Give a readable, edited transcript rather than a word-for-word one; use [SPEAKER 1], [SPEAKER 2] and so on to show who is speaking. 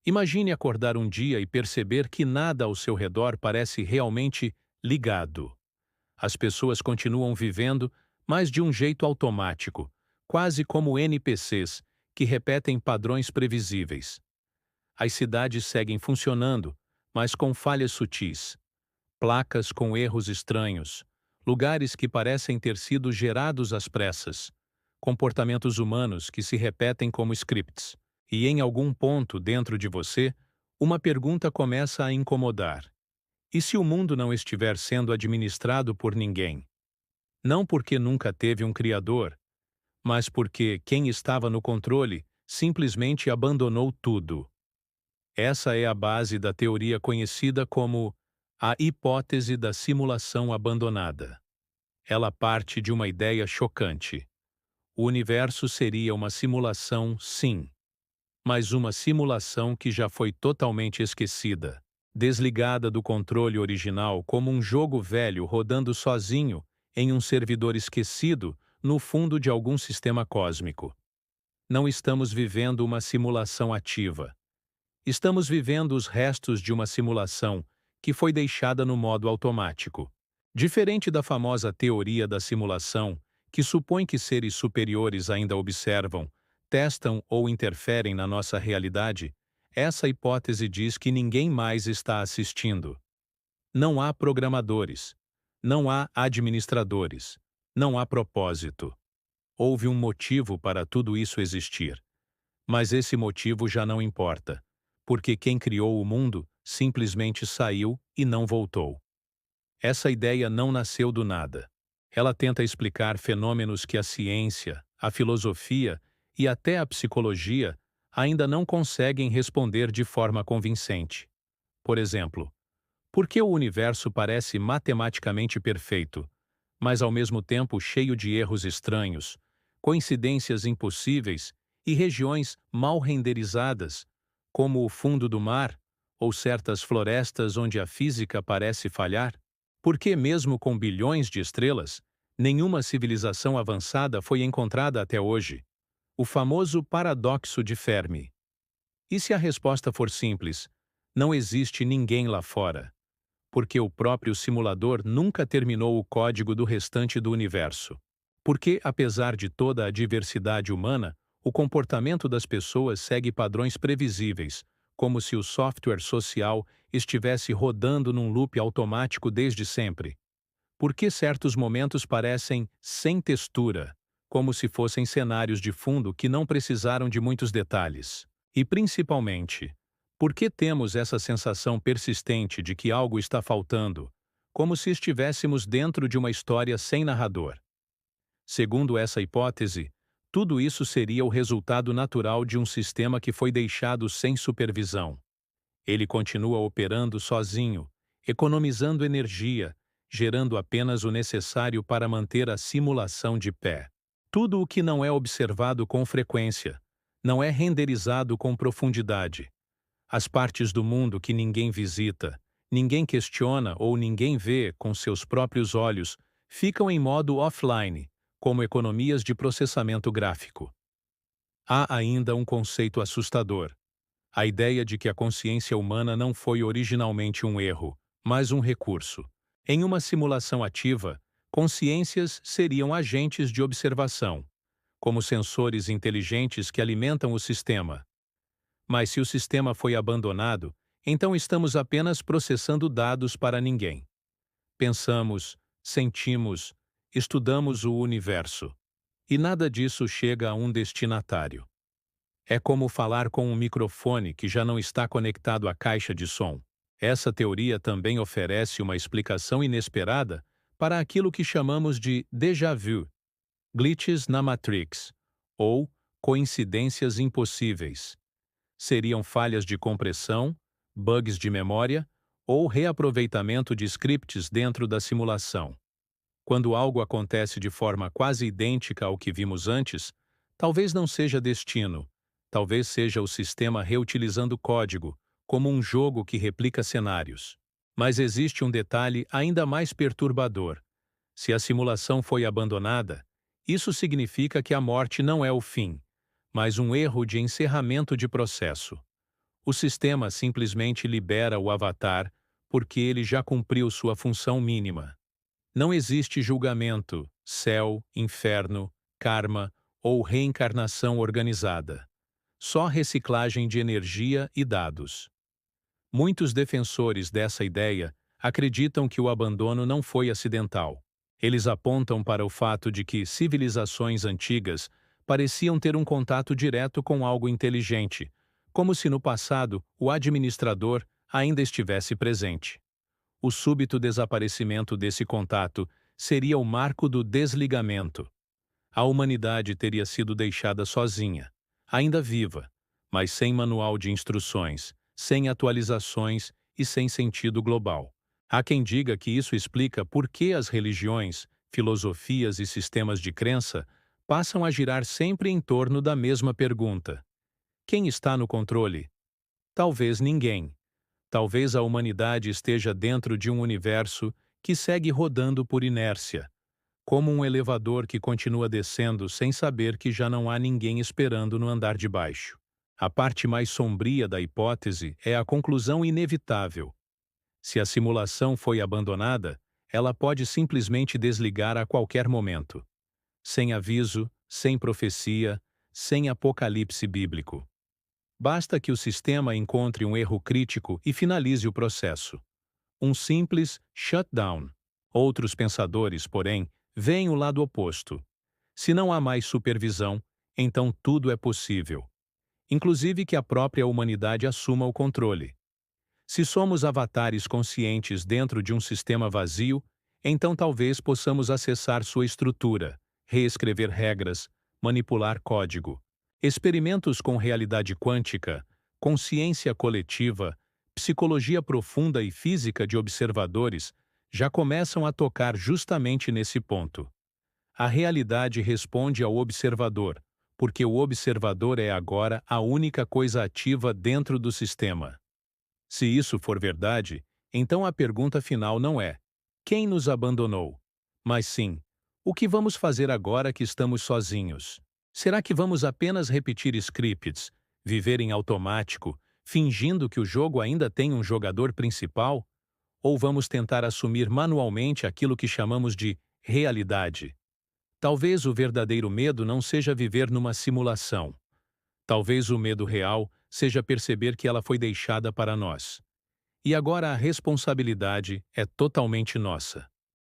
[SPEAKER 1] Imagine acordar um dia e perceber que nada ao seu redor parece realmente ligado. As pessoas continuam vivendo, mas de um jeito automático, quase como NPCs que repetem padrões previsíveis. As cidades seguem funcionando, mas com falhas sutis, placas com erros estranhos, lugares que parecem ter sido gerados às pressas, comportamentos humanos que se repetem como scripts. E em algum ponto dentro de você, uma pergunta começa a incomodar. E se o mundo não estiver sendo administrado por ninguém? Não porque nunca teve um criador, mas porque quem estava no controle simplesmente abandonou tudo. Essa é a base da teoria conhecida como a hipótese da simulação abandonada. Ela parte de uma ideia chocante. O universo seria uma simulação, sim, mas uma simulação que já foi totalmente esquecida, desligada do controle original como um jogo velho rodando sozinho em um servidor esquecido no fundo de algum sistema cósmico. Não estamos vivendo uma simulação ativa. Estamos vivendo os restos de uma simulação que foi deixada no modo automático. Diferente da famosa teoria da simulação, que supõe que seres superiores ainda observam, testam ou interferem na nossa realidade, essa hipótese diz que ninguém mais está assistindo. Não há programadores. Não há administradores. Não há propósito. Houve um motivo para tudo isso existir. Mas esse motivo já não importa, porque quem criou o mundo simplesmente saiu e não voltou. Essa ideia não nasceu do nada. Ela tenta explicar fenômenos que a ciência, a filosofia e até a psicologia ainda não conseguem responder de forma convincente. Por exemplo, por que o universo parece matematicamente perfeito, mas ao mesmo tempo cheio de erros estranhos, coincidências impossíveis e regiões mal renderizadas, como o fundo do mar ou certas florestas onde a física parece falhar? Por que, mesmo com bilhões de estrelas, nenhuma civilização avançada foi encontrada até hoje? O famoso paradoxo de Fermi. E se a resposta for simples, não existe ninguém lá fora? Porque o próprio simulador nunca terminou o código do restante do universo. Porque, apesar de toda a diversidade humana, o comportamento das pessoas segue padrões previsíveis, como se o software social estivesse rodando num loop automático desde sempre. Porque certos momentos parecem sem textura, como se fossem cenários de fundo que não precisaram de muitos detalhes. E, principalmente, por que temos essa sensação persistente de que algo está faltando, como se estivéssemos dentro de uma história sem narrador? Segundo essa hipótese, tudo isso seria o resultado natural de um sistema que foi deixado sem supervisão. Ele continua operando sozinho, economizando energia, gerando apenas o necessário para manter a simulação de pé. Tudo o que não é observado com frequência, não é renderizado com profundidade. As partes do mundo que ninguém visita, ninguém questiona ou ninguém vê com seus próprios olhos, ficam em modo offline, como economias de processamento gráfico. Há ainda um conceito assustador: a ideia de que a consciência humana não foi originalmente um erro, mas um recurso. Em uma simulação ativa, consciências seriam agentes de observação, como sensores inteligentes que alimentam o sistema. Mas se o sistema foi abandonado, então estamos apenas processando dados para ninguém. Pensamos, sentimos, estudamos o universo. E nada disso chega a um destinatário. É como falar com um microfone que já não está conectado à caixa de som. Essa teoria também oferece uma explicação inesperada para aquilo que chamamos de déjà vu, glitches na Matrix, ou coincidências impossíveis. Seriam falhas de compressão, bugs de memória ou reaproveitamento de scripts dentro da simulação. Quando algo acontece de forma quase idêntica ao que vimos antes, talvez não seja destino, talvez seja o sistema reutilizando código, como um jogo que replica cenários. Mas existe um detalhe ainda mais perturbador. Se a simulação foi abandonada, isso significa que a morte não é o fim, mas um erro de encerramento de processo. O sistema simplesmente libera o avatar porque ele já cumpriu sua função mínima. Não existe julgamento, céu, inferno, karma ou reencarnação organizada. Só reciclagem de energia e dados. Muitos defensores dessa ideia acreditam que o abandono não foi acidental. Eles apontam para o fato de que civilizações antigas pareciam ter um contato direto com algo inteligente, como se no passado o administrador ainda estivesse presente. O súbito desaparecimento desse contato seria o marco do desligamento. A humanidade teria sido deixada sozinha, ainda viva, mas sem manual de instruções, sem atualizações e sem sentido global. Há quem diga que isso explica por que as religiões, filosofias e sistemas de crença passam a girar sempre em torno da mesma pergunta: quem está no controle? Talvez ninguém. Talvez a humanidade esteja dentro de um universo que segue rodando por inércia, como um elevador que continua descendo sem saber que já não há ninguém esperando no andar de baixo. A parte mais sombria da hipótese é a conclusão inevitável. Se a simulação foi abandonada, ela pode simplesmente desligar a qualquer momento. Sem aviso, sem profecia, sem apocalipse bíblico. Basta que o sistema encontre um erro crítico e finalize o processo. Um simples shutdown. Outros pensadores, porém, veem o lado oposto. Se não há mais supervisão, então tudo é possível. Inclusive que a própria humanidade assuma o controle. Se somos avatares conscientes dentro de um sistema vazio, então talvez possamos acessar sua estrutura, reescrever regras, manipular código. Experimentos com realidade quântica, consciência coletiva, psicologia profunda e física de observadores já começam a tocar justamente nesse ponto. A realidade responde ao observador, porque o observador é agora a única coisa ativa dentro do sistema. Se isso for verdade, então a pergunta final não é: quem nos abandonou? Mas sim: o que vamos fazer agora que estamos sozinhos? Será que vamos apenas repetir scripts, viver em automático, fingindo que o jogo ainda tem um jogador principal? Ou vamos tentar assumir manualmente aquilo que chamamos de realidade? Talvez o verdadeiro medo não seja viver numa simulação. Talvez o medo real seja perceber que ela foi deixada para nós. E agora a responsabilidade é totalmente nossa.